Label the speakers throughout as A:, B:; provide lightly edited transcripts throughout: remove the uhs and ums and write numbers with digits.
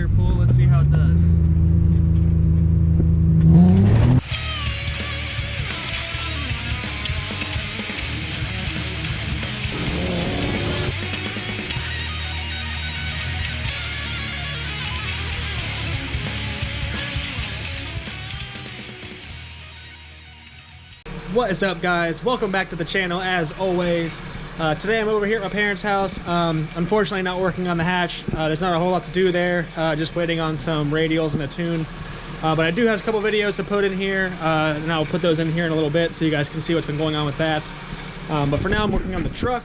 A: gear pull. Let's see how it does. What is up, guys? Welcome back to the channel as always. Today I'm over here at my parents' house. Unfortunately not working on the hatch. There's not a whole lot to do there. Just waiting on some radials and a tune. But I do have a couple videos to put in here, and I'll put those in here in a little bit so you guys can see what's been going on with that. But for now I'm working on the truck.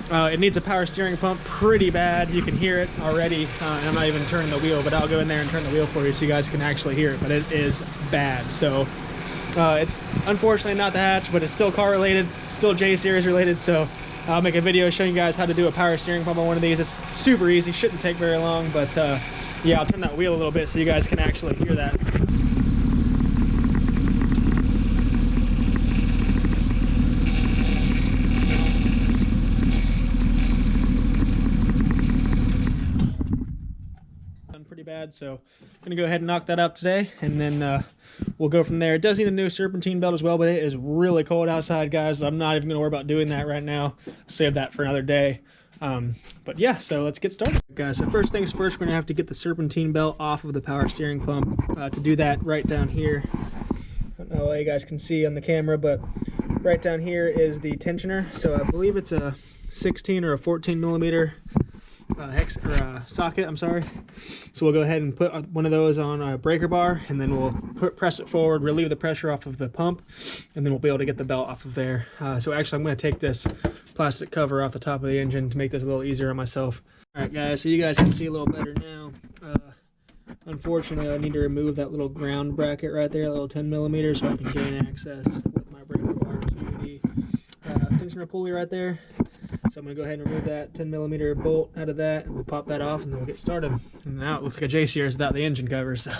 A: It needs a power steering pump pretty bad. You can hear it already, and I'm not even turning the wheel, but I'll go in there and turn the wheel for you so you guys can actually hear it. But it is bad. So it's unfortunately not the hatch, but it's still car related, still J series related. So I'll make a video showing you guys how to do a power steering pump on one of these. It's super easy, shouldn't take very long, but yeah, I'll turn that wheel a little bit so you guys can actually hear that. Pretty bad, so I'm gonna go ahead and knock that out today, and then we'll go from there. It does need a new serpentine belt as well, but it is really cold outside, guys. I'm not even gonna worry about doing that right now. Save that for another day. But yeah, so let's get started, guys. So first things first, we're gonna have to get the serpentine belt off of the power steering pump. To do that, right down here, I don't know how you guys can see on the camera, but right down here is the tensioner. So I believe it's a 16 or a 14 millimeter socket, I'm sorry. So we'll go ahead and put one of those on a breaker bar, and then we'll press it forward, relieve the pressure off of the pump, and then we'll be able to get the belt off of there. So actually I'm going to take this plastic cover off the top of the engine to make this a little easier on myself. Alright guys, so you guys can see a little better now. Unfortunately I need to remove that little ground bracket right there, a little 10 millimeter, so I can gain access with my breaker bar to the tensioner pulley right there. So I'm going to go ahead and remove that 10 millimeter bolt out of that, and we'll pop that off, and then we'll get started. And now it looks like a J series without the engine cover, so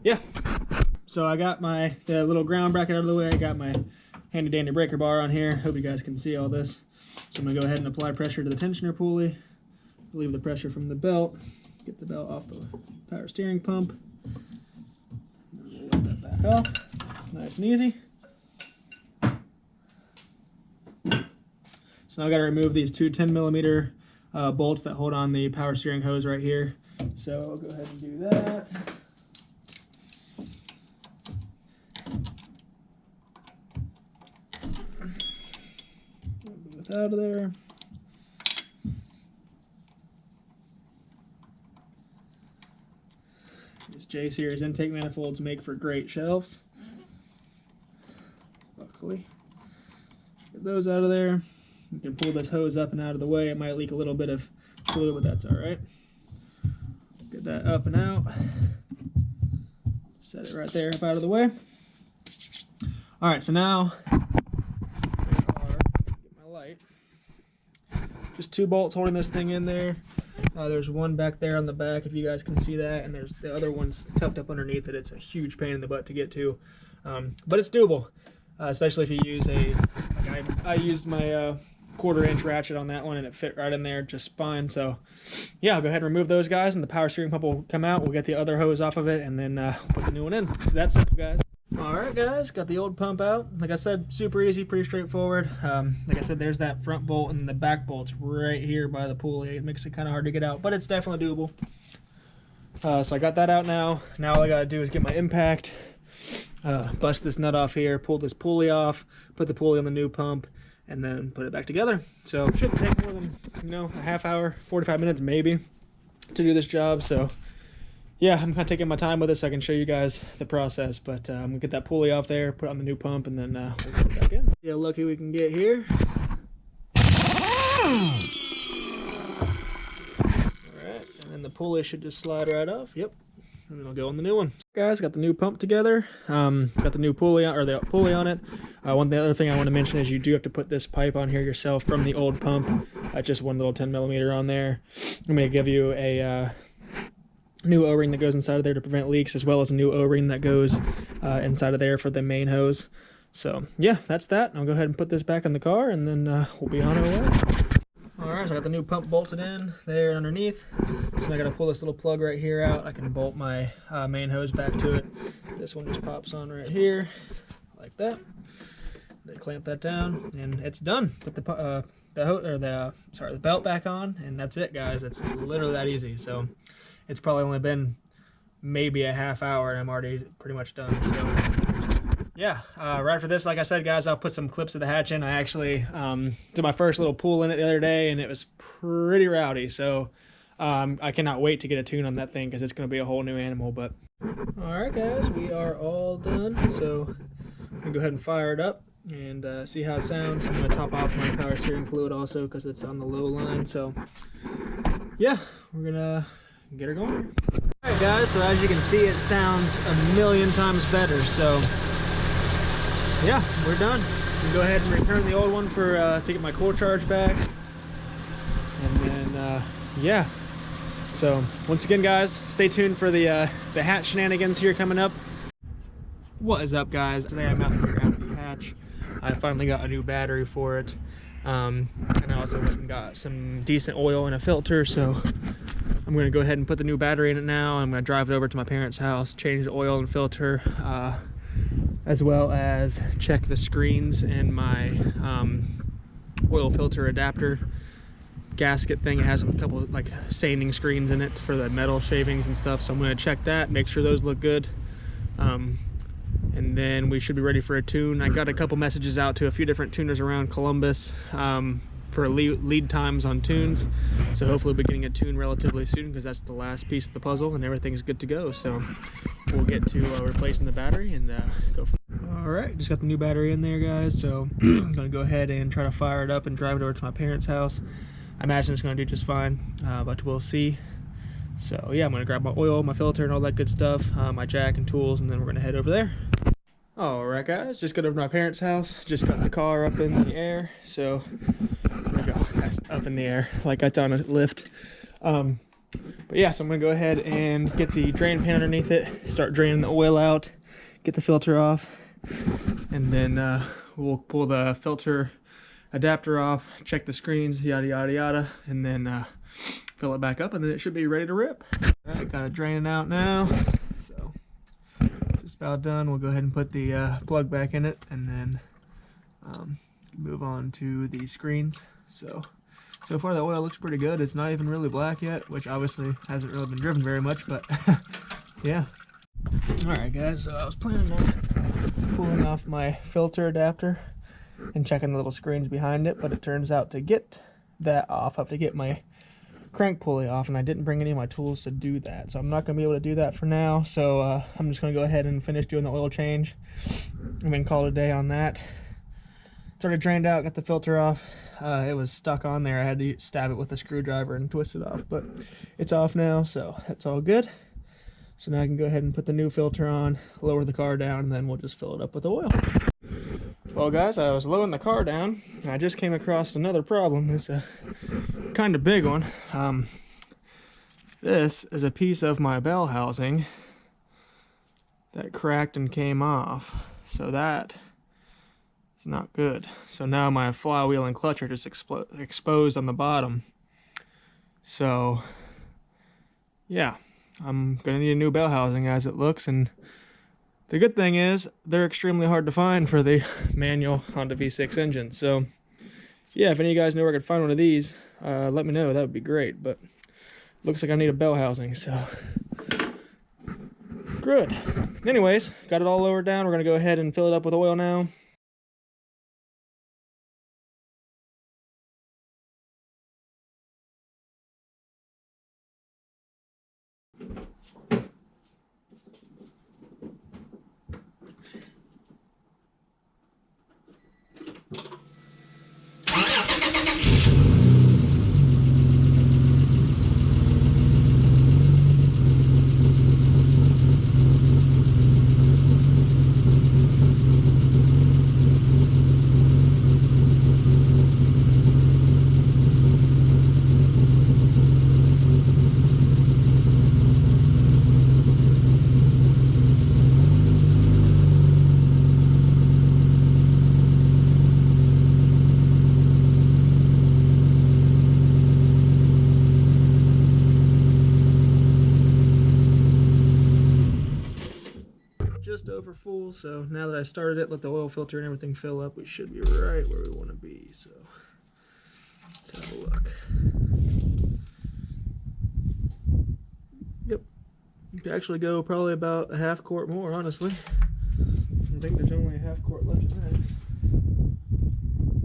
A: yeah. So I got the little ground bracket out of the way. I got my handy dandy breaker bar on here. Hope you guys can see all this. So I'm going to go ahead and apply pressure to the tensioner pulley, relieve the pressure from the belt, get the belt off the power steering pump, and then we'll let that back off. Nice and easy. So now I've got to remove these two 10 millimeter bolts that hold on the power steering hose right here. So I'll go ahead and do that. Move it out of there. These J series intake manifolds make for great shelves. Luckily, get those out of there. You can pull this hose up and out of the way. It might leak a little bit of fluid, but that's all right. Get that up and out. Set it right there up out of the way. All right, so now get my light. Just two bolts holding this thing in there. There's one back there on the back, if you guys can see that, and there's the other one's tucked up underneath it. It's a huge pain in the butt to get to, but it's doable, especially if you use I used my 1/4 inch ratchet on that one, and it fit right in there just fine. So yeah, I'll go ahead and remove those guys, and the power steering pump will come out. We'll get the other hose off of it, and then put the new one in. So that's simple, guys. All right, guys, got the old pump out. Like I said, super easy, pretty straightforward. Like I said, there's that front bolt, and the back bolt's right here by the pulley. It makes it kind of hard to get out, but it's definitely doable. So I got that out now. Now all I gotta do is get my impact, bust this nut off here, pull this pulley off, put the pulley on the new pump, and then put it back together. So it shouldn't take more than, a half hour, 45 minutes maybe to do this job. So yeah, I'm kind of taking my time with it so I can show you guys the process. But I'm gonna get that pulley off there, put it on the new pump, and then we'll put it back in. Yeah, lucky we can get here. Alright, and then the pulley should just slide right off. Yep. And then I'll go on the new one. Guys, got the new pump together. Got the new pulley on, or the pulley on it. The other thing I want to mention is you do have to put this pipe on here yourself from the old pump. Just one little 10 millimeter on there. I'm going to give you a new O-ring that goes inside of there to prevent leaks, as well as a new O-ring that goes inside of there for the main hose. So yeah, that's that. I'll go ahead and put this back in the car, and then we'll be on our way. Alright, so I got the new pump bolted in there underneath. So I gotta pull this little plug right here out. I can bolt my main hose back to it. This one just pops on right here, like that. Then clamp that down, and it's done. Put the belt back on, and that's it, guys. It's literally that easy. So it's probably only been maybe a half hour, and I'm already pretty much done. So yeah, right after this, like I said, guys, I'll put some clips of the hatch in. I actually did my first little pull in it the other day, and it was pretty rowdy. So I cannot wait to get a tune on that thing because it's going to be a whole new animal. But all right, guys, we are all done. So I'm gonna go ahead and fire it up and see how it sounds. I'm gonna top off my power steering fluid also because it's on the low line. So yeah, we're gonna get her going. All right, guys. So as you can see, it sounds a million times better. So yeah, we're done. I'm gonna go ahead and return the old one for to get my core charge back, and then yeah. So once again, guys, stay tuned for the hatch shenanigans here coming up. What is up, guys? Today I'm out here at the hatch. I finally got a new battery for it, and I also went and got some decent oil and a filter. So I'm gonna go ahead and put the new battery in it now. I'm gonna drive it over to my parents' house, change the oil and filter, as well as check the screens and my oil filter adapter gasket thing. It has a couple of like sanding screens in it for the metal shavings and stuff, so I'm going to check that, make sure those look good, and then we should be ready for a tune. I got a couple messages out to a few different tuners around Columbus for lead times on tunes, so hopefully we'll be getting a tune relatively soon because that's the last piece of the puzzle and everything's good to go. So we'll get to replacing the battery and go from there. All right, just got the new battery in there, guys, so I'm gonna go ahead and try to fire it up and drive it over to my parents' house. I imagine it's gonna do just fine, but we'll see. So yeah, I'm gonna grab my oil, my filter, and all that good stuff, my jack and tools, and then we're gonna head over there. All right, guys, just got over to my parents' house. Just got the car up in the air, so there we go, up in the air like it's on a lift. But yeah, so I'm gonna go ahead and get the drain pan underneath it, start draining the oil out, get the filter off, and then we'll pull the filter adapter off, check the screens, yada yada yada, and then fill it back up, and then it should be ready to rip. All right, got it draining out now, so just about done. We'll go ahead and put the plug back in it, and then move on to the screens. So far the oil looks pretty good. It's not even really black yet, which obviously hasn't really been driven very much, but yeah. All right, guys, so I was planning on pulling off my filter adapter and checking the little screens behind it, but it turns out to get that off, I have to get my crank pulley off, and I didn't bring any of my tools to do that, so I'm not going to be able to do that for now. So I'm just going to go ahead and finish doing the oil change and then call it a day on that. It's already drained out, got the filter off. It was stuck on there. I had to stab it with a screwdriver and twist it off, but it's off now, so that's all good. So now I can go ahead and put the new filter on, lower the car down, and then we'll just fill it up with oil. Well, guys, I was lowering the car down, and I just came across another problem. It's a kind of big one. This is a piece of my bell housing that cracked and came off, so that is not good. So now my flywheel and clutch are just exposed on the bottom. So yeah, I'm gonna need a new bell housing as it looks, and the good thing is they're extremely hard to find for the manual Honda V6 engine. So yeah, if any of you guys know where I could find one of these, let me know. That would be great. But looks like I need a bell housing, so good. Anyways, got it all lowered down. We're gonna go ahead and fill it up with oil now.
B: over full, so now that I started it, let the oil filter and everything fill up, we should be right where we want to be. So let's have a look. Yep, you could actually go probably about a half quart more, honestly. I think there's only a half quart left in that.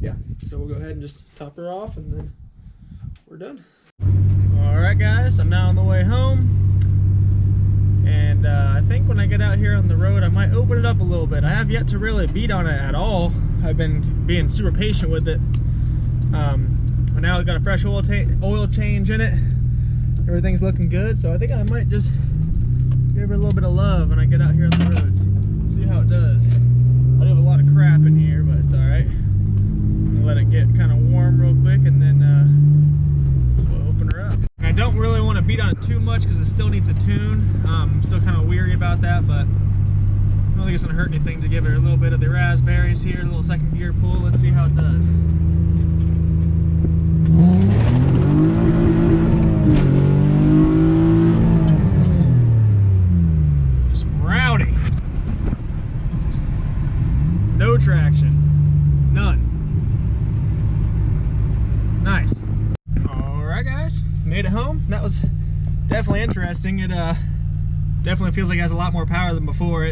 B: Yeah, so we'll go ahead and just top her off and then we're done. Alright guys, I'm now on the way home. And I think when I get out here on the road, I might open it up a little bit. I have yet to really beat on it at all. I've been being super patient with it. But now I've got a fresh oil change in it. Everything's looking good, so I think I might just give her a little bit of love when I get out here on the roads. See how it does. I do have a lot of crap in here, but it's alright. I'm gonna let it get kind of warm real quick and then we'll open her up. And I don't really want to beat on it too much because it still needs a tune. I'm still kind of weary about that, but I don't think it's gonna hurt anything to give it a little bit of the raspberries here, a little second gear pull. Let's see how it does. Just rowdy. No traction. None. Nice. Alright guys, made it home. That was definitely interesting. It definitely feels like it has a lot more power than before.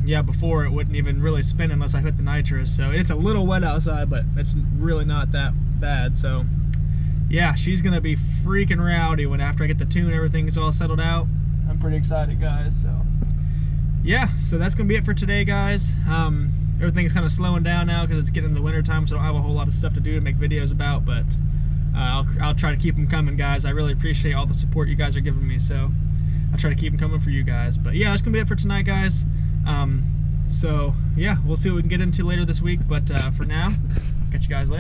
B: Yeah, before it wouldn't even really spin unless I hit the nitrous. So it's a little wet outside, but it's really not that bad. So yeah, she's gonna be freaking rowdy when after I get the tune, everything's all settled out. I'm pretty excited guys. So yeah, so that's gonna be it for today guys. Everything's kind of slowing down now because it's getting into the winter time, so I don't have a whole lot of stuff to do to make videos about, but I'll try to keep them coming guys. I really appreciate all the support you guys are giving me, so I'll try to keep them coming for you guys. But yeah, that's gonna be it for tonight guys. So yeah, we'll see what we can get into later this week, but for now, catch you guys later.